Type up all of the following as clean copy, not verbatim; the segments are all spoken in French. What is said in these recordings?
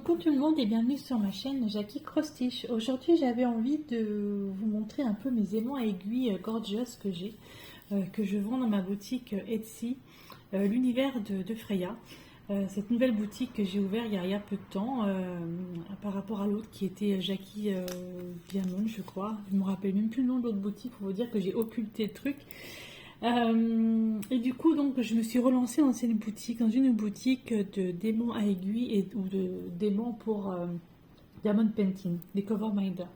Coucou tout le monde et bienvenue sur ma chaîne Jackie Cross Stitch. Aujourd'hui j'avais envie de vous montrer un peu mes aimants à aiguilles gorgeous que j'ai, que je vends dans ma boutique Etsy, l'univers de Freya. Cette nouvelle boutique que j'ai ouverte il y a peu de temps par rapport à l'autre qui était Jackie Diamond je crois. Je ne me rappelle même plus le nom de l'autre boutique pour vous dire que j'ai occulté le truc. Et du coup, donc, je me suis relancée dans cette boutique, dans une boutique de d'aimants à aiguilles ou de d'aimants pour diamond painting, des cover minder.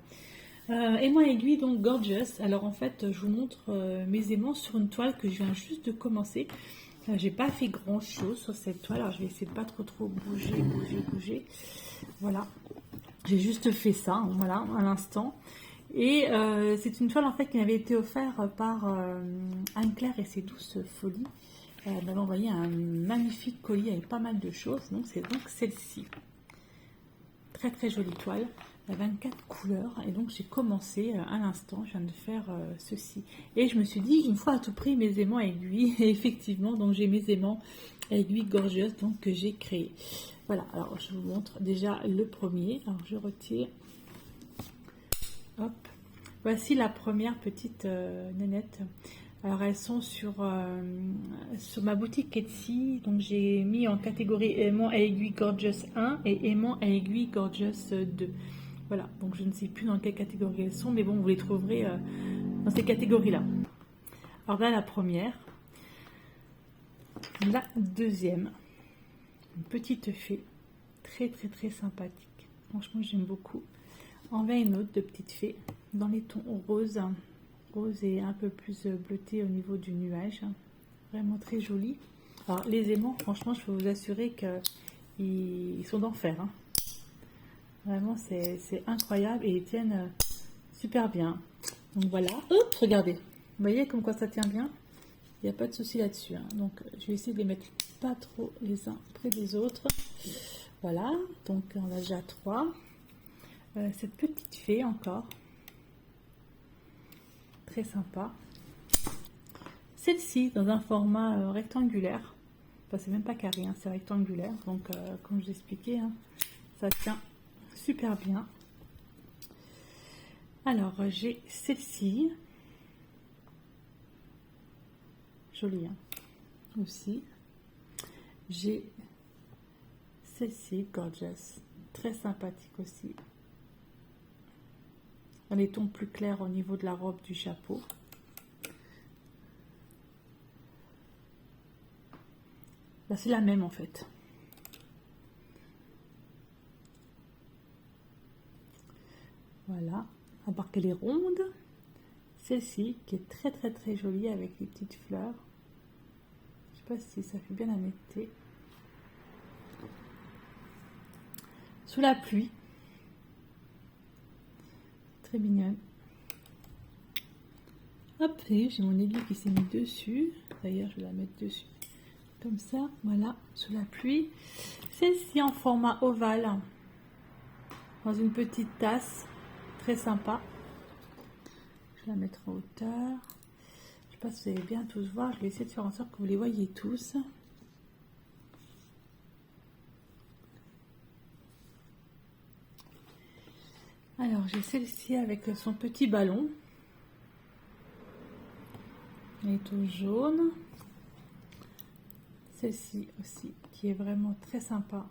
Aimants à aiguilles, donc gorgeous. Alors en fait, je vous montre mes aimants sur une toile que je viens juste de commencer. J'ai pas fait grand chose sur cette toile, alors je vais essayer de pas trop bouger. Voilà, j'ai juste fait ça, hein, voilà, à l'instant. Et c'est une toile en fait qui m'avait été offerte par Anne-Claire et ses douces folies. Elle m'avait envoyé un magnifique colis avec pas mal de choses. Donc c'est donc celle-ci. Très jolie toile. Il y a 24 couleurs. Et donc j'ai commencé à l'instant, je viens de faire ceci. Et je me suis dit, il me faut à tout prix mes aimants à aiguilles. Et effectivement, donc j'ai mes aimants à aiguilles gorgeous donc, que j'ai créés. Voilà, alors je vous montre déjà le premier. Alors je retire. Hop. Voici la première petite nénette. Alors elles sont sur ma boutique Etsy. Donc j'ai mis en catégorie aimant à aiguille gorgeous 1 et aimant à aiguille gorgeous 2. Voilà, donc je ne sais plus dans quelle catégorie elles sont, mais bon, vous les trouverez dans ces catégories-là. Alors là, la première. La deuxième. Une petite fée. Très sympathique. Franchement, j'aime beaucoup. En va une autre de petite fée dans les tons rose et un peu plus bleuté au niveau du nuage, vraiment très joli. Alors les aimants, franchement, je peux vous assurer qu'ils sont d'enfer, hein. Vraiment c'est incroyable et ils tiennent super bien. Donc voilà, hop, regardez, vous voyez comme quoi ça tient bien, il n'y a pas de souci là-dessus, hein. Donc je vais essayer de les mettre pas trop les uns près des autres. Voilà, donc on a déjà 3. Cette petite fée encore, très sympa. Celle-ci dans un format rectangulaire, enfin c'est même pas carré, hein, c'est rectangulaire, donc comme je vous expliquais, hein, ça tient super bien. Alors j'ai celle-ci, jolie hein, aussi. J'ai celle-ci, gorgeous, très sympathique aussi. Les tons plus clairs au niveau de la robe du chapeau. Là, c'est la même en fait. Voilà, à part qu'elle est ronde. Celle-ci qui est très jolie avec les petites fleurs. Je sais pas si ça fait bien la netteté. Sous la pluie. Très mignonne. Hop, et j'ai mon aiguille qui s'est mise dessus. D'ailleurs, je vais la mettre dessus. Comme ça, voilà, sous la pluie. Celle-ci en format ovale. Dans une petite tasse. Très sympa. Je vais la mettre en hauteur. Je ne sais pas si vous allez bien tous voir. Je vais essayer de faire en sorte que vous les voyez tous. Alors, j'ai celle-ci avec son petit ballon. Elle est tout jaune. Celle-ci aussi, qui est vraiment très sympa.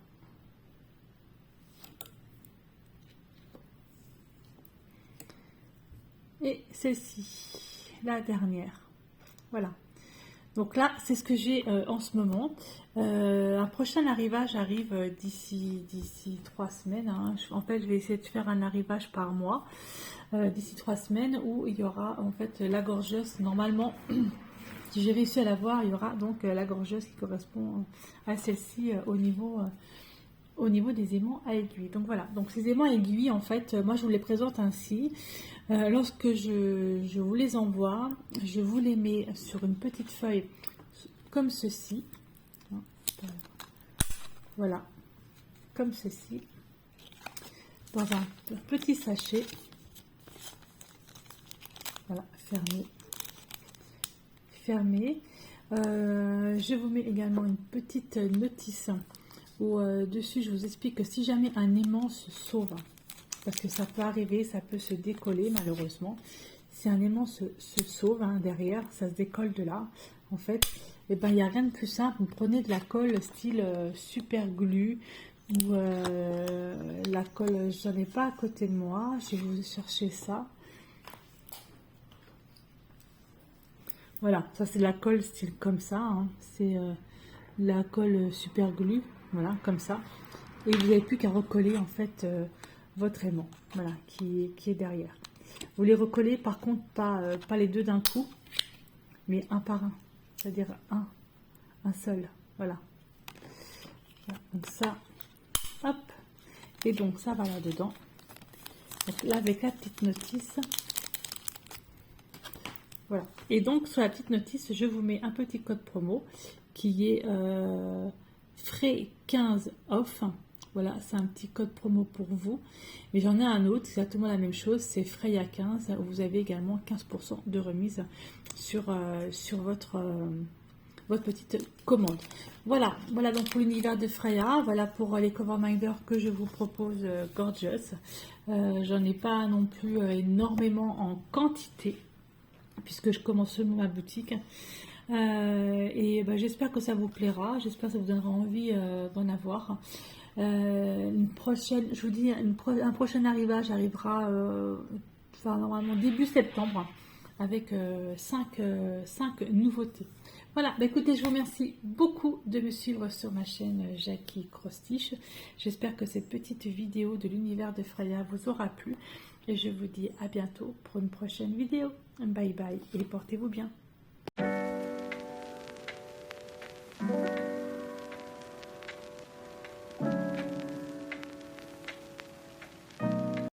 Et celle-ci, la dernière. Voilà. Donc là, c'est ce que j'ai en ce moment. Un prochain arrivage arrive d'ici 3 semaines. Hein. En fait, je vais essayer de faire un arrivage par mois d'ici 3 semaines où il y aura en fait la gorgeuse. Normalement, si j'ai réussi à la voir, il y aura donc la gorgeuse qui correspond à celle-ci au niveau des aimants à aiguille. Donc voilà, donc ces aimants à aiguille, en fait, moi je vous les présente ainsi. Lorsque je vous les envoie, je vous les mets sur une petite feuille comme ceci. Voilà, comme ceci, dans un petit sachet. Voilà, fermé. Je vous mets également une petite notice où dessus je vous explique que si jamais un aimant se sauve, parce que ça peut arriver, ça peut se décoller malheureusement, si un aimant se sauve derrière, ça se décolle de là, en fait, et ben il n'y a rien de plus simple. Vous prenez de la colle style super glue, ou la colle, j'en ai pas à côté de moi, je vais vous chercher ça. Voilà, ça c'est de la colle style comme ça, hein. C'est la colle super glue, voilà, comme ça. Et vous n'avez plus qu'à recoller en fait votre aimant, voilà, qui est derrière. Vous les recollez par contre pas les deux d'un coup, mais un par un, c'est-à-dire un seul, voilà. Voilà. Donc ça, hop, et donc ça va là-dedans. Donc là avec la petite notice. Voilà. Et donc sur la petite notice, je vous mets un petit code promo qui est frais 15 off. Voilà, c'est un petit code promo pour vous. Mais j'en ai un autre, c'est exactement la même chose, c'est Freya 15, où vous avez également 15% de remise sur votre petite commande. Voilà, voilà donc pour l'univers de Freya, voilà pour les cover minders que je vous propose Gorgeous. J'en ai pas non plus énormément en quantité, puisque je commence seulement ma boutique. Et j'espère que ça vous plaira, j'espère que ça vous donnera envie d'en avoir. Une prochaine, je vous dis, un prochain arrivage arrivera normalement début septembre avec 5 nouveautés. Voilà, écoutez, je vous remercie beaucoup de me suivre sur ma chaîne Jackie Crostiche. J'espère que cette petite vidéo de l'univers de Freya vous aura plu. Et je vous dis à bientôt pour une prochaine vidéo. Bye bye et portez-vous bien.